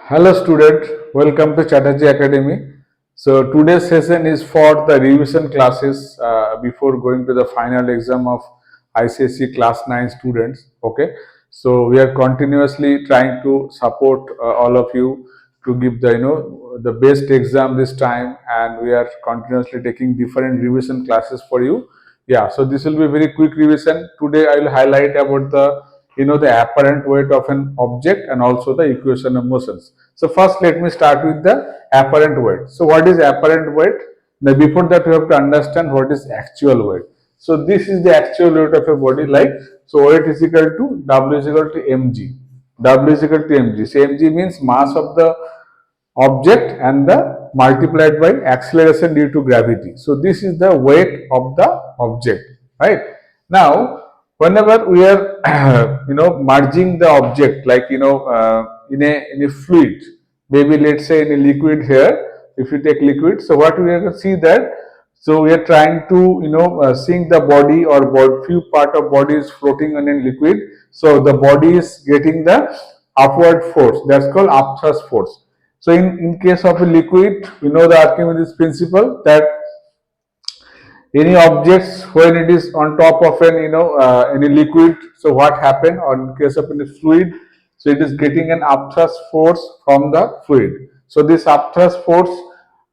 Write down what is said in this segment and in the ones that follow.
Hello student, welcome to Chatterjee Academy. So today's session is for the revision classes before going to the final exam of ICSE class 9 students. Okay, so we are continuously trying to support all of you to give the best exam this time, and we are continuously taking different revision classes for you. Yeah, so this will be a very quick revision. Today I will highlight about the apparent weight of an object and also the equation of motions. So first let me start with the apparent weight. So what is apparent weight? Now before that we have to understand what is actual weight. So this is the actual weight of a body, like, so weight is equal to W is equal to mg. W is equal to mg. So mg means mass of the object and the multiplied by acceleration due to gravity. So this is the weight of the object, right? Now whenever we are merging the object, like in a fluid, maybe let's say in a liquid here, if you take liquid, so what we are going to see that, so we are trying to seeing the body or few part of body is floating on a liquid, so the body is getting the upward force, that's called upthrust force. So in case of a liquid, we know the Archimedes principle that any objects when it is on top of an any liquid, so what happen, or in case of any fluid, so it is getting an upthrust force from the fluid. So this upthrust force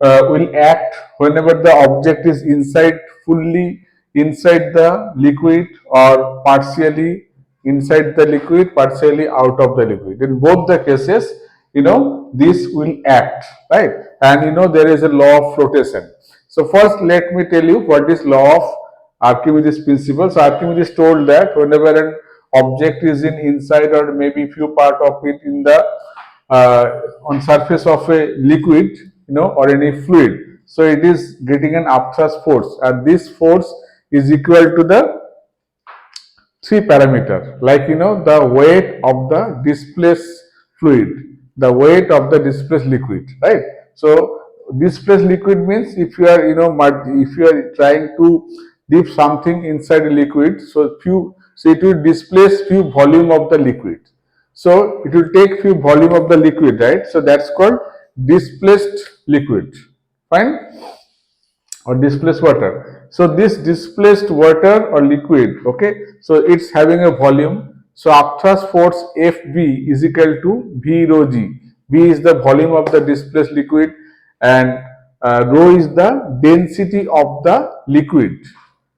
will act whenever the object is inside, fully inside the liquid, or partially inside the liquid, partially out of the liquid. In both the cases, this will act, right? And there is a law of flotation. So first let me tell you what is law of Archimedes principle. So Archimedes told that whenever an object is in inside, or maybe few part of it in the on surface of a liquid, or any fluid, so it is getting an upthrust force, and this force is equal to the three parameter, like the weight of the displaced fluid, the weight of the displaced liquid, right? So displaced liquid means if you are if you are trying to dip something inside a liquid, so it will displace few volume of the liquid, so it will take few volume of the liquid, right? So that's called displaced liquid, fine, or displaced water. So this displaced water or liquid, okay, so it's having a volume. So upthrust force Fb is equal to V rho g. V is the volume of the displaced liquid, and rho is the density of the liquid.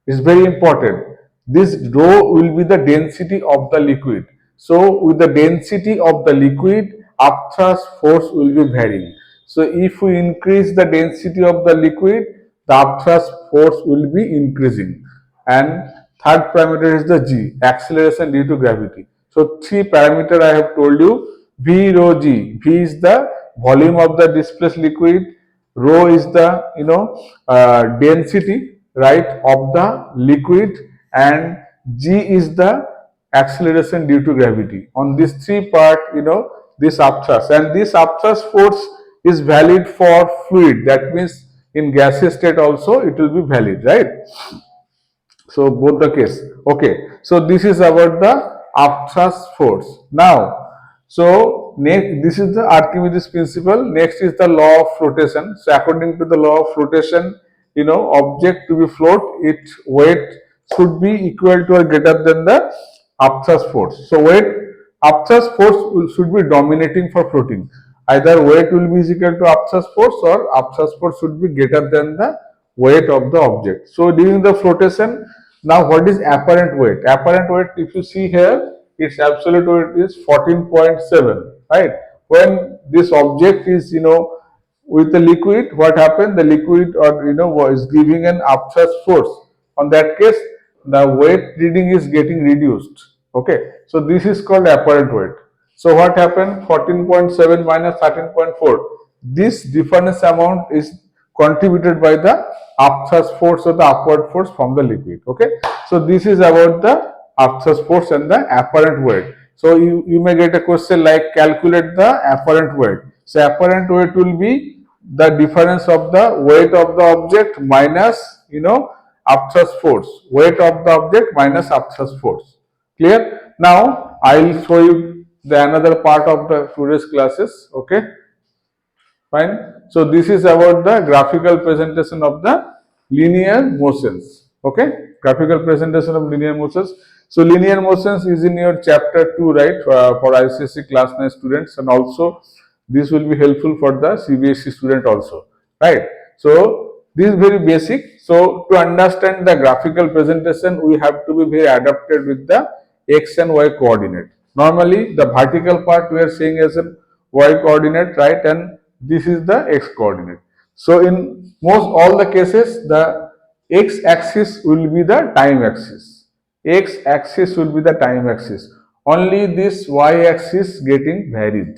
It's very important. This rho will be the density of the liquid. So with the density of the liquid, upthrust force will be varying. So if we increase the density of the liquid, the upthrust force will be increasing. And third parameter is the G, acceleration due to gravity. So three parameter I have told you. V rho G. V is the volume of the displaced liquid. Rho is the density, right, of the liquid, and G is the acceleration due to gravity. On this three part, this upthrust, and this upthrust force is valid for fluid. That means in gaseous state also it will be valid, right? So both the case. Okay, so this is about the upthrust force. Now, so next, this is the Archimedes principle. Next is the law of flotation. So according to the law of flotation, object to be float, its weight should be equal to or greater than the upthrust force. So weight, upthrust force should be dominating for floating. Either weight will be equal to upthrust force, or upthrust force should be greater than the weight of the object. So during the flotation, now what is apparent weight? Apparent weight, if you see here, its absolute weight is 14.7, right? When this object is with the liquid, what happened? The liquid, or is giving an upthrust force. On that case, the weight reading is getting reduced. Okay, so this is called apparent weight. So what happened? 14.7 minus 13.4. This difference amount is contributed by the upthrust force or the upward force from the liquid. Okay, so this is about the upthrust force and the apparent weight. So you may get a question like calculate the apparent weight. So apparent weight will be the difference of the weight of the object minus upthrust force, weight of the object minus upthrust force. Clear? Now I will show you the another part of the today's classes. Okay, fine. So this is about the graphical presentation of the linear motions. Okay, graphical presentation of linear motions. So linear motions is in your chapter 2, right, for ICSE class 9 students, and also this will be helpful for the CBSE student also, right? So this is very basic. So to understand the graphical presentation, we have to be very adapted with the x and y coordinate. Normally, the vertical part we are saying as a y coordinate, right, and this is the x coordinate. So in most all the cases, the x axis will be the time axis. X axis will be the time axis. Only this y axis getting varied.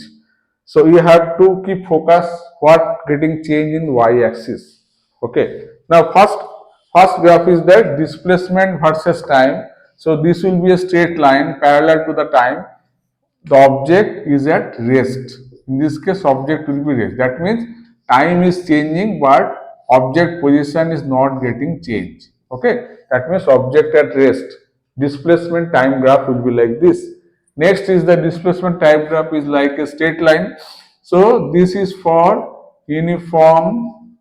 So you have to keep focus what getting change in y axis. Okay. Now first graph is that displacement versus time. So this will be a straight line parallel to the time. The object is at rest. In this case, object will be rest. That means time is changing, but object position is not getting changed. Okay, that means object at rest. Displacement time graph will be like this. Next is the displacement time graph is like a straight line. So this is for uniform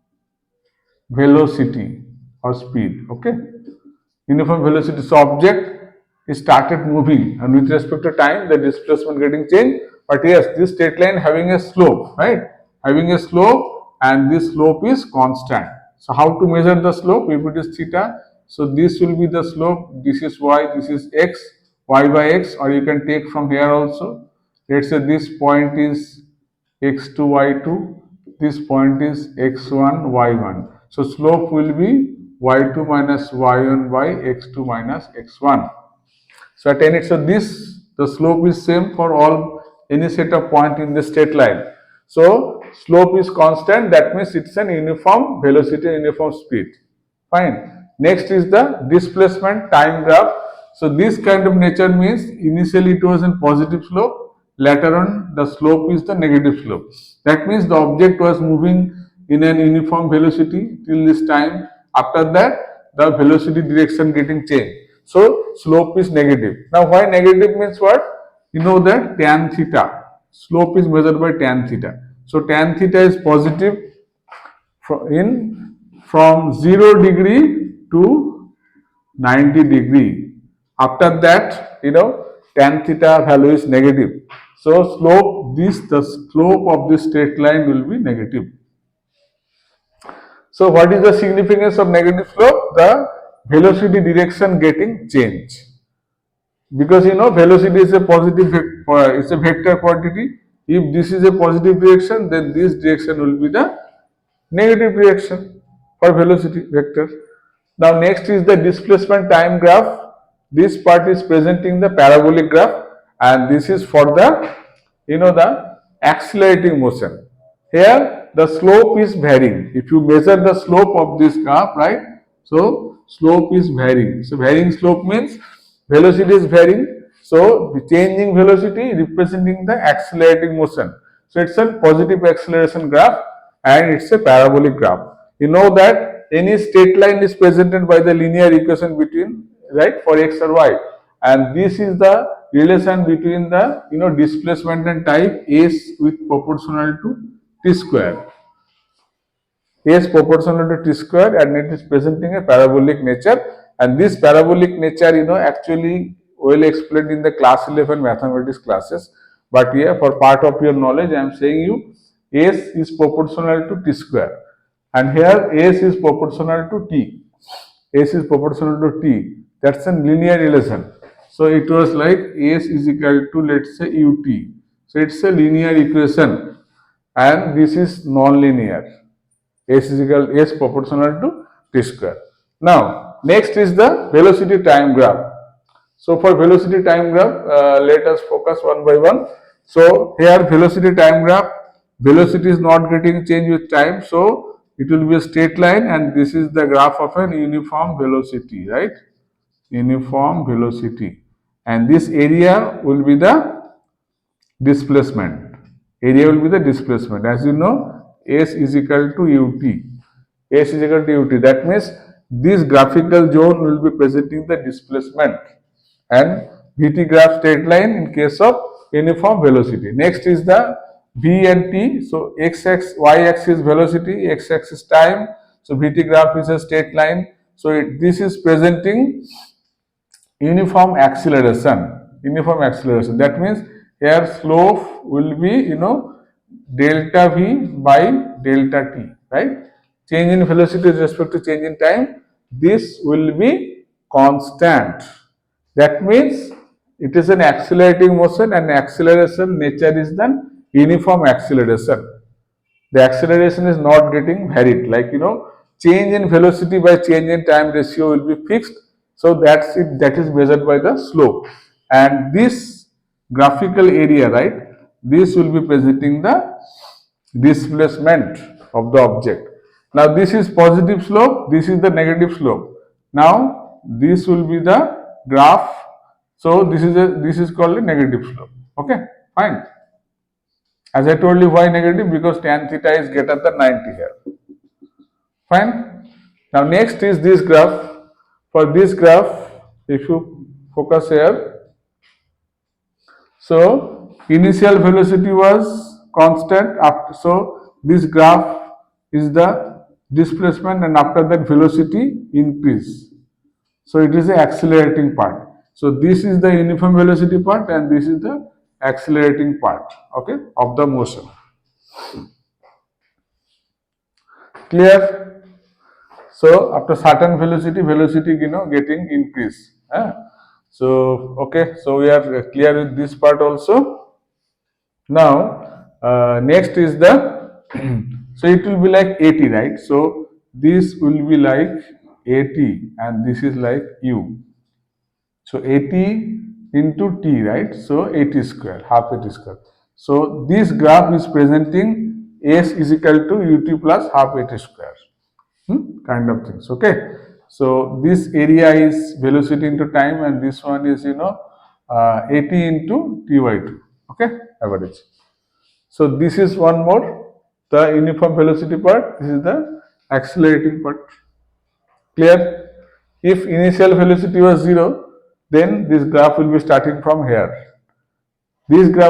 velocity or speed. Okay, uniform velocity. So object is started moving, and with respect to time, the displacement getting changed. But yes, this straight line having a slope, right? Having a slope, and this slope is constant. So how to measure the slope? If it is theta, so this will be the slope. This is y, this is x, y by x, or you can take from here also. Let's say this point is x2, y2. This point is x1, y1. So slope will be y2 minus y1 by x2 minus x1. So at any, so this the slope is same for all any set of point in the straight line. So slope is constant. That means it's an uniform velocity, uniform speed. Fine. Next is the displacement time graph. So this kind of nature means initially it was in positive slope. Later on the slope is the negative slope. That means the object was moving in an uniform velocity till this time. After that the velocity direction getting changed. So slope is negative. Now why negative means what? You know that tan theta. Slope is measured by tan theta. So tan theta is positive from 0 degree to 90 degree. After that, tan theta value is negative. So the slope of this straight line will be negative. So what is the significance of negative slope? The velocity direction getting changed. Because velocity is a positive, it's a vector quantity. If this is a positive direction, then this direction will be the negative direction for velocity vector. Now next is the displacement time graph. This part is presenting the parabolic graph, and this is for the the accelerating motion. Here the slope is varying. If you measure the slope of this graph, right? So slope is varying. So varying slope means velocity is varying. So the changing velocity representing the accelerating motion. So it's a positive acceleration graph and it's a parabolic graph. You know that any straight line is presented by the linear equation between, right, for x or y, and this is the relation between the displacement and time s with proportional to t square. S proportional to t square, and it is presenting a parabolic nature, and this parabolic nature actually well explained in the class 11 mathematics classes, but here for part of your knowledge I am saying you S is proportional to t square, and here S is proportional to t. S is proportional to t. That's a linear relation. So it was like S is equal to, let's say, ut. So it's a linear equation, and this is non-linear. S is equal S proportional to t square. Now next is the velocity time graph. So for velocity time graph, let us focus one by one. So here velocity time graph, velocity is not getting changed with time, so it will be a straight line, and this is the graph of an uniform velocity, right? Uniform velocity, and this area will be the displacement. Area will be the displacement. As you know, S is equal to ut. S is equal to ut. That means this graphical zone will be presenting the displacement, and VT graph straight line in case of uniform velocity. Next is the v and t. So y-axis velocity, x-axis time. So vt graph is a straight line. So this is presenting uniform acceleration. Uniform acceleration. That means here slope will be delta v by delta t, right? Change in velocity with respect to change in time. This will be constant. That means it is an accelerating motion, and acceleration nature is the uniform acceleration. The acceleration is not getting varied, like change in velocity by change in time ratio will be fixed. So that's it, that is measured by the slope, and this graphical area, right, this will be presenting the displacement of the object. Now this is positive slope, this is the negative slope. Now this will be the graph. So this is called a negative slope. Okay, fine. As I told you, why negative? Because tan theta is greater than 90 here. Fine. Now next is this graph. For this graph, if you focus here, so initial velocity was constant. So this graph is the displacement, and after that velocity increase. So it is the accelerating part. So this is the uniform velocity part, and this is the accelerating part, okay, of the motion. Clear? So after certain velocity getting increase. So okay, so we are clear with this part also. Now next is the so it will be like 80, right? So this will be like 80, and this is like u. So 80 into t, right? So 80 square, half 80 square. So this graph is presenting s is equal to ut plus half 80 square. Kind of things. Okay. So this area is velocity into time, and this one is 80 into t by 2. Okay, average. So this is one more, the uniform velocity part. This is the accelerating part. Clear? If initial velocity was 0, then this graph will be starting from here. This graph